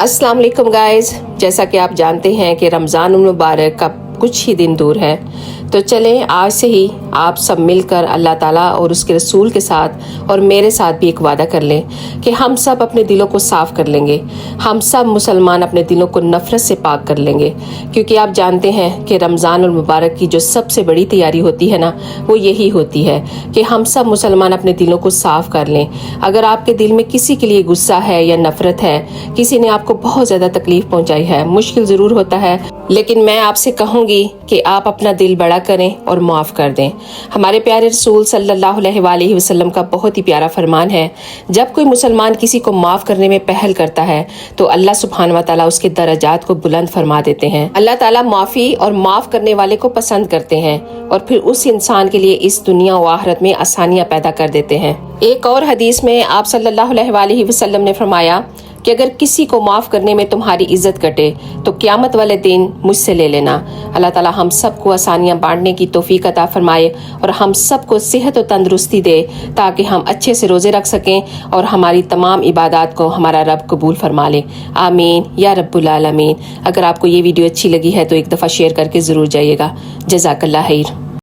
अस्सलाम वालेकुम गाइस, जैसा कि आप जानते हैं कि रमज़ान मुबारक का कुछ ही दिन दूर है, तो चलें आज से ही आप सब मिलकर अल्लाह ताला और उसके रसूल के साथ और मेरे साथ भी एक वादा कर लें कि हम सब अपने दिलों को साफ़ कर लेंगे। हम सब मुसलमान अपने दिलों को नफ़रत से पाक कर लेंगे, क्योंकि आप जानते हैं कि रमज़ान मुबारक की जो सबसे बड़ी तैयारी होती है ना, वो यही होती है कि हम सब मुसलमान अपने दिलों को साफ़ कर लें। अगर आपके दिल में किसी के लिए गुस्सा है या नफ़रत है, किसी ने आपको बहुत ज़्यादा तकलीफ़ पहुँचाई है, मुश्किल ज़रूर होता है, लेकिन मैं आपसे कहूँगी कि आप अपना दिल बड़ा करें और माफ़ कर दें। हमारे प्यारे रसूल सल्लल्लाहु अलैहि वसल्लम का बहुत ही प्यारा फरमान है, जब कोई मुसलमान किसी को माफ़ करने में पहल करता है तो अल्लाह सुब्हान व तआला उसके दर्जात को बुलंद फरमा देते हैं। अल्लाह ताला माफ़ी और माफ़ करने वाले को पसंद करते हैं और फिर उस इंसान के लिए इस दुनिया व आखिरत में आसानियाँ पैदा कर देते हैं। एक और हदीस में आप सल्लल्लाहु अलैहि वसल्लम ने फरमाया कि अगर किसी को माफ़ करने में तुम्हारी इज्जत कटे तो क़यामत वाले दिन मुझसे ले लेना। अल्लाह ताला हम सबको आसानियाँ बांटने की तौफीक अता फरमाए और हम सबको सेहत और तंदुरुस्ती दे, ताकि हम अच्छे से रोज़े रख सकें और हमारी तमाम इबादत को हमारा रब कबूल फरमा ले। आमीन या रब्बुल आलमीन। अगर आपको ये वीडियो अच्छी लगी है तो एक दफ़ा शेयर करके ज़रूर जाइएगा। जज़ाकल्लाह खैर।